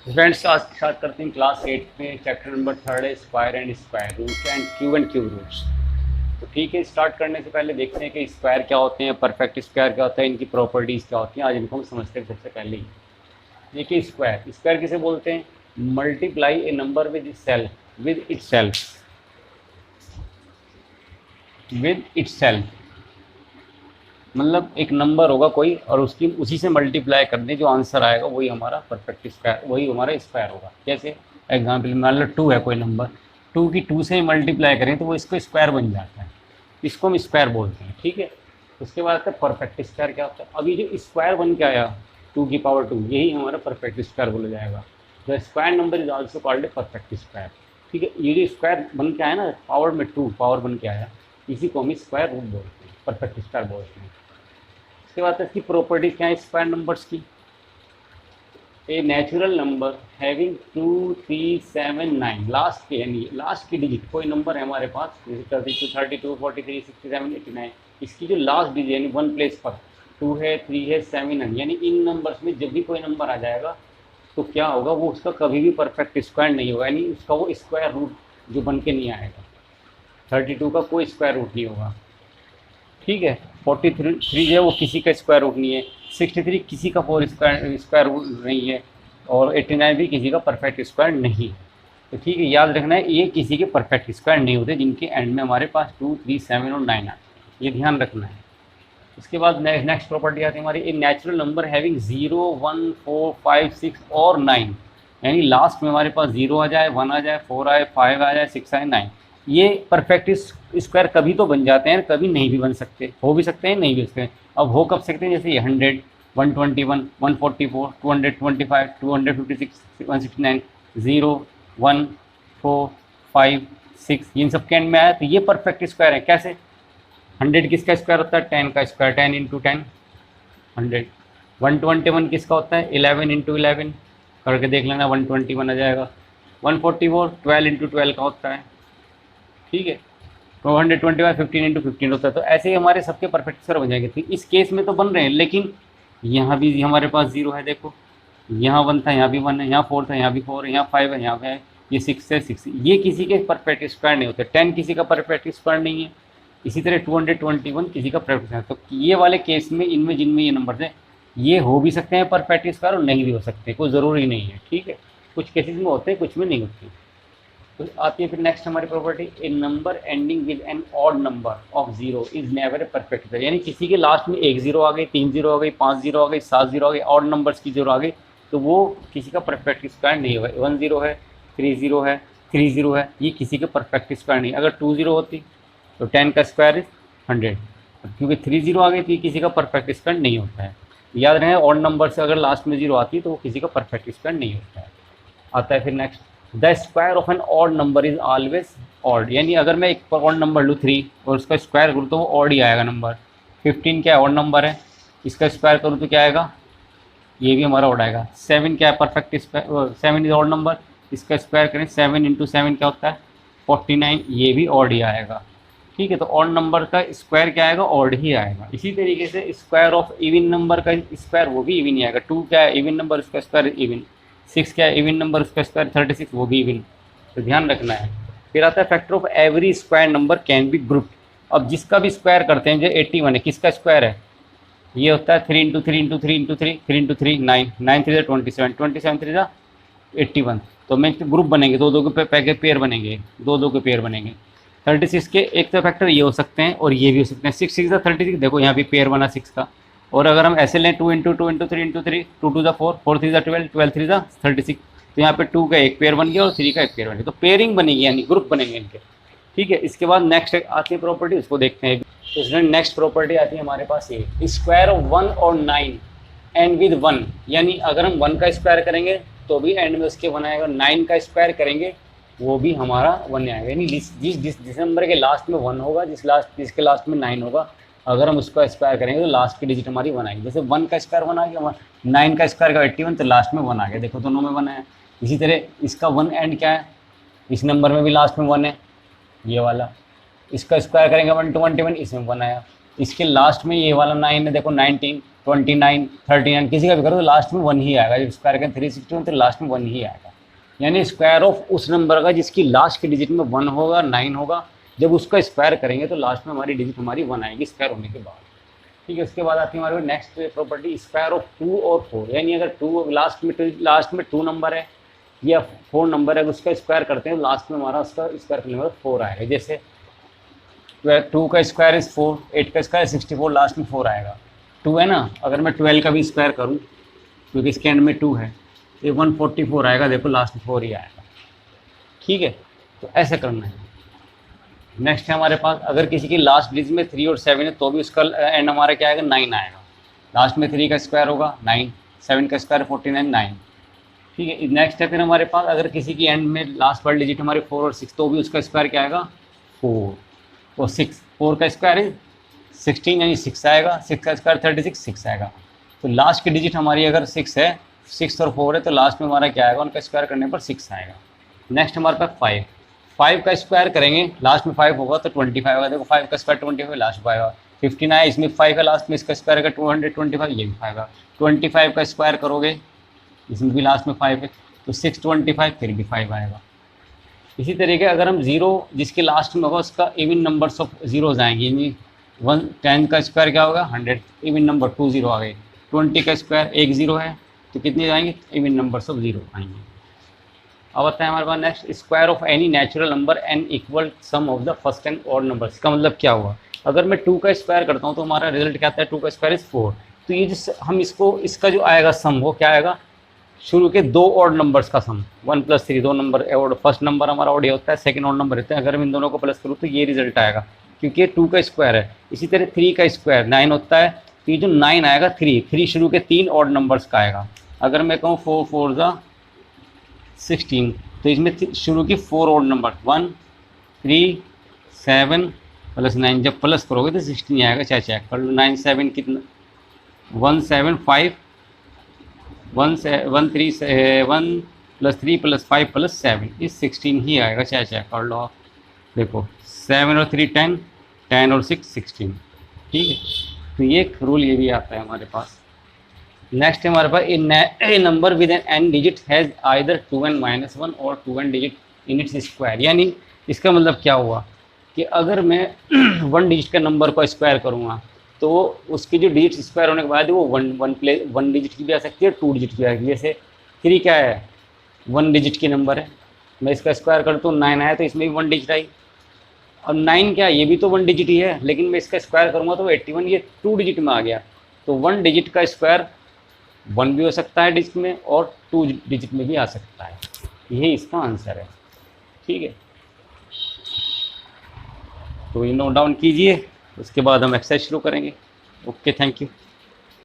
Friends आज start करते हैं क्लास 8 में चैप्टर नंबर 3 है square and square root and cube roots. तो ठीक है, स्टार्ट करने से पहले देखते हैं कि स्क्वायर क्या होते हैं, परफेक्ट स्क्वायर क्या होता है, इनकी प्रॉपर्टीज़ क्या होती हैं। आज इनको हम समझते हैं सबसे पहले ही। देखिए, स्क्वायर स्क्वायर किसे बोलते हैं? Multiply A number with it self मतलब एक नंबर होगा कोई और उसकी उसी से मल्टीप्लाई कर दें, जो आंसर आएगा वही हमारा परफेक्ट स्क्वायर, वही हमारा स्क्वायर होगा। जैसे एग्जाम्पल मान लो 2 है कोई नंबर, 2 की 2 से मल्टीप्लाई करें तो वो इसको स्क्वायर बन जाता है, इसको हम स्क्वायर बोलते हैं। ठीक है, उसके बाद आता है परफेक्ट स्क्वायर। क्या होता है? अभी जो स्क्वायर बन के आया 2 की पावर 2, यही हमारा परफेक्ट स्क्वायर बोला जाएगा। The square number is also called a perfect square. ठीक है, ये जो स्क्वायर बन के आया ना, पावर में 2 पावर बन के आया, इसी को हम स्क्वायर रूट बोलते हैं, परफेक्ट स्क्वायर बोलते हैं। उसके बाद इसकी प्रॉपर्टीज क्या है स्क्वायर नंबर्स की? A natural number having 2 3 7 9 last के, यानी लास्ट की डिजिट कोई नंबर है हमारे पास, जैसे 32 32 43 67 89, इसकी जो लास्ट डिजिट यानी वन प्लेस पर 2 है 3 है 7 है, यानी इन नंबर्स में जब भी कोई नंबर आ जाएगा तो क्या होगा, वो उसका कभी भी परफेक्ट स्क्वायर नहीं होगा, यानी उसका वो स्क्वायर रूट जो बन के नहीं आएगा। 32 का कोई स्क्वायर रूट नहीं होगा। ठीक है, 43 जो है वो किसी का स्क्वायर रूट नहीं है, 63 किसी का फोर स्क्वायर रूट नहीं है, और 89 भी किसी का परफेक्ट स्क्वायर नहीं है। तो ठीक है, याद रखना है ये किसी के परफेक्ट स्क्वायर नहीं होते जिनके एंड में हमारे पास 2 3 7 और 9 आते, ये ध्यान रखना है। उसके बाद नेक्स्ट प्रॉपर्टी आती है हमारी, ए नेचुरल नंबर हैविंग 0 1 4 5 6 और 9, यानी लास्ट में हमारे पास 0 आ जाए, 1 आ जाए, 4 आए, 5 आ जाए, 6 आए, 9, ये परफेक्ट स्क्वायर कभी तो बन जाते हैं, कभी नहीं भी बन सकते, हो भी सकते हैं नहीं भी सकते हैं। अब हो कब सकते हैं? जैसे ये 100 121 144 225 256 169 0 1 4 5 6, इन सब के एंड में आया तो ये परफेक्ट स्क्वायर है। कैसे? 100 किसका स्क्वायर होता है? 10 का स्क्वायर, 10 इंटू 10 100। 121 किसका होता है? 11 इंटू 11 करके देख लेना, 121 आ जाएगा। 144 12 इंटू 12 का होता है। ठीक है, 225 15 इंटू 15 होता है। तो ऐसे ही हमारे सबके परफेक्ट स्क्वायर बन जाएंगे। तो इस केस में तो बन रहे हैं, लेकिन यहाँ भी हमारे पास 0 है, देखो यहाँ 1 था, यहाँ भी 1 है, यहाँ 4 था, यहाँ भी 4 है, यहाँ 5 है, यहाँ 5 है, ये 6 है 6, ये किसी के परफेक्ट स्क्वायर नहीं होते। 10 किसी का परफेक्ट स्क्वायर नहीं है, इसी तरह 221 किसी का परफेक्ट स्क्वायर। तो ये वाले केस में इनमें जिनमें ये नंबर है, ये हो भी सकते हैं परफेक्ट स्क्वायर और नहीं भी हो सकते, कोई ज़रूरी नहीं है। ठीक है, कुछ केसेस में होते हैं, कुछ में नहीं होते। तो आती है फिर नेक्स्ट हमारी property, a number ending with an odd number of 0 is never a perfect square, यानी किसी के लास्ट में 1 0 आ गई, 3 0 आ गई, 5 0 आ गई, 7 0 आ गई, ऑड नंबर्स की 0 आ गई, तो वो किसी का परफेक्ट स्क्वायर नहीं होगा। 1 0 है, 3 0 है, 3 0 है, ये किसी के परफेक्ट स्क्वायर नहीं। अगर 2 0 होती तो 10 का स्क्वायर इज 100, क्योंकि 3 0 आ गई तो ये किसी का परफेक्ट स्क्वायर नहीं होता है। याद रहे, ऑड नंबर से अगर लास्ट में 0 आती है तो वो किसी का परफेक्ट स्क्वायर नहीं होता है। आता है फिर next, the square of an odd number is always odd, यानी अगर मैं एक ऑड नंबर लूँ 3 और उसका स्क्वायर करूँ तो वो ऑड ही आएगा नंबर। 15 क्या ऑड नंबर है, इसका स्क्वायर करूँ तो क्या आएगा? ये भी हमारा ऑड आएगा। 7 क्या है? Perfect square, 7 is odd number, इसका स्क्वायर करें 7 इंटू 7 क्या होता है? 49, ये भी ऑड ही आएगा। ठीक है, तो ऑड नंबर का स्क्वायर क्या आएगा? ऑड ही आएगा। इसी तरीके से स्क्वायर ऑफ इवन नंबर का स्क्वायर वो भी इवन ही आएगा। 2 क्या है? इवन नंबर, उसका स्क्वायर इवन। 6 क्या है? इवन नंबर, उसका स्क्वायर 36, वो भी इवन। तो ध्यान रखना है। फिर आता है factor of every square number can be grouped. अब जिसका भी स्क्वायर करते हैं, जो 81 है, किसका स्क्वायर है? ये होता है 3 इंटू 3 इंटू 3 इंटू 3 3 इंटू 3 9 9 3 27 27 3 81। तो मैं ग्रुप बनेंगे, दो दो के पेयर बनेंगे, दो दो के पेयर बनेंगे। 36 के एक तो फैक्टर ये हो सकते हैं और ये भी हो सकते हैं। 6 6 36, देखो यहाँ भी पेयर बना 6 का। और अगर हम ऐसे लें 2 इंटू 2 इंटू 3 इंटू 3 2 2 4 4 3 12 12 3 36, तो यहाँ पे 2 का एक पेयर बन गया और 3 का एक पेयर बन गया, तो पेयरिंग बनेगी, यानी ग्रुप बनेंगे इनके। ठीक है, इसके बाद नेक्स्ट आती है प्रॉपर्टी, उसको देखते हैं। तो इसमें नेक्स्ट प्रॉपर्टी आती है हमारे पास ये, स्क्वायर ऑफ 1 और 9 एंड विद 1, यानी अगर हम 1 का स्क्वायर करेंगे तो भी एंड में उसके 1 आएगा, 9 का स्क्वायर करेंगे वो भी हमारा 1 आएगा, यानी जिस नंबर के लास्ट में 1 होगा, जिसके लास्ट में 9 होगा, अगर हम उसका स्क्वायर करेंगे तो लास्ट की डिजिट हमारी 1 आएगी। जैसे 1 का स्क्वायर 1 आ गया, 9 का स्क्वायर का 81, तो लास्ट में 1 आ गया, देखो दोनों में 1 है। इसी तरह इसका 1 एंड क्या है? इस नंबर में भी लास्ट में 1 है, ये वाला। इसका स्क्वायर करेंगे 1 to 21, इसमें 1 आया। इसके लास्ट में ये वाला 9 है, देखो 19, 29, 39 किसी का भी करो तो लास्ट में 1 ही आएगा। जब स्क्वायर करें 361 तो लास्ट में 1 ही आएगा। यानी स्क्वायर ऑफ उस नंबर का जिसकी लास्ट के डिजिट में 1 होगा, 9 होगा, जब उसका स्क्वायर करेंगे तो लास्ट में हमारी डिजिट हमारी 1 आएगी स्क्वायर होने के बाद। ठीक है, उसके बाद आती है हमारे नेक्स्ट प्रॉपर्टी स्क्वायर ऑफ 2 और 4। यानी अगर 2 लास्ट में 2 नंबर है या 4 नंबर है, उसका स्क्वायर करते हैं लास्ट में हमारा उसका स्क्वायर करने में 4 आएगा। जैसे 2 का स्क्वायर इज 4, 8 का स्क्वायर 64, लास्ट में 4 आएगा। 2 है ना, अगर मैं 12 का भी स्क्वायर करूँ क्योंकि इसके एंड में 2 है तो 144 आएगा। देखो लास्ट में 4 ही आएगा। ठीक है, तो ऐसे करना है। नेक्स्ट है हमारे पास, अगर किसी की लास्ट डिजिट में 3 और 7 है तो भी उसका एंड हमारा क्या आएगा, 9 आएगा। लास्ट में 3 का स्क्वायर होगा 9, 7 का स्क्वायर 49, 9। ठीक है, नेक्स्ट है फिर हमारे पास, अगर किसी की एंड में लास्ट वाली डिजिट हमारे 4 और 6 तो भी उसका स्क्वायर क्या आएगा, 4 और 6। 4 का स्क्वायर है 16 यानी 6 आएगा, 6 का स्क्वायर 36, 6 आएगा। तो लास्ट की डिजिट हमारी अगर 6 है, 6 और 4 है तो लास्ट में हमारा क्या आएगा, उनका स्क्वायर करने पर 6 आएगा। नेक्स्ट हमारे पास 5, 5 का स्क्वायर करेंगे लास्ट में 5 होगा तो 25 आएगा। देखो 5 का स्क्वायर 25, लास्ट में आएगा 15 आया, इसमें 5 का लास्ट में इसका स्क्वायर आएगा 225, ये भी आएगा। 25 का स्क्वायर करोगे इसमें भी लास्ट में 5 है तो 625, फिर भी 5 आएगा। इसी तरीके अगर हम 0 जिसके लास्ट में होगा उसका इवन नंबर्स ऑफ जीरोज आएंगे। यानी 10 का स्क्वायर क्या होगा 100, इवन नंबर 2 0 आ गए। 20 का स्क्वायर 1 0 है तो कितने आएंगे, इवन नंबर्स ऑफ 0 आएंगे। अब आता है हमारे पास next, square of any natural number n equal sum of the first n odd number. इसका मतलब क्या हुआ, अगर मैं 2 का स्क्वायर करता हूँ तो हमारा रिजल्ट क्या आता है, 2 का स्क्वायर इज 4। तो ये जिस हम इसका जो आएगा सम वो क्या आएगा, शुरू के 2 ऑड नंबर्स का सम। 1 + 3 2 नंबर ऑड, फर्स्ट नंबर हमारा ऑड होता है, सेकंड ऑड नंबर रहता है। अगर मैं इन दोनों को प्लस करूँ तो ये रिजल्ट आएगा क्योंकि ये 2 का स्क्वायर है। इसी तरह 3 का स्क्वायर 9 होता है तो ये जो 9 आएगा 3 शुरू के 3 ऑड नंबर्स का आएगा। अगर मैं कहूँ 4 4 ज़ा 16 तो इसमें शुरू की 4 ऑड नंबर 1 3 7 + 9, जब प्लस करोगे तो 16 आएगा। चाहे चेक कर लो, 9 7 कितना, 1 7 5 1 3 1 + 3 + 5 + 7 ये 16 ही आएगा। चाहे चेक कर लो आप, देखो 7 और 3 10, 10 और 6 16। ठीक है, तो ये रूल ये भी आता है हमारे पास। नेक्स्ट है हमारे पास, a number with n n digit has either 2n - 1 और 2n digit in its square. यानी इसका मतलब क्या हुआ कि अगर मैं 1 डिजिट का नंबर को स्क्वायर करूँगा तो उसकी जो डिजिट स्क्वायर होने के बाद वो 1 डिजिट की भी आ सकती है, 2 डिजिट की आ सकती है। जैसे 3 क्या है, 1 डिजिट की नंबर है, मैं इसका स्क्वायर करता हूँ 9 आया तो इसमें भी 1 डिजिट आई। और 9 क्या है, ये भी तो 1 डिजिट ही है, लेकिन मैं इसका स्क्वायर करूँगा तो 81, ये 2 डिजिट में आ गया। तो 1 डिजिट का स्क्वायर 1 भी हो सकता है डिजिट में और 2 डिजिट में भी आ सकता है। यही इसका आंसर है। ठीक है, तो ये नोट डाउन कीजिए, उसके बाद हम एक्सरसाइज शुरू करेंगे। Okay, thank you.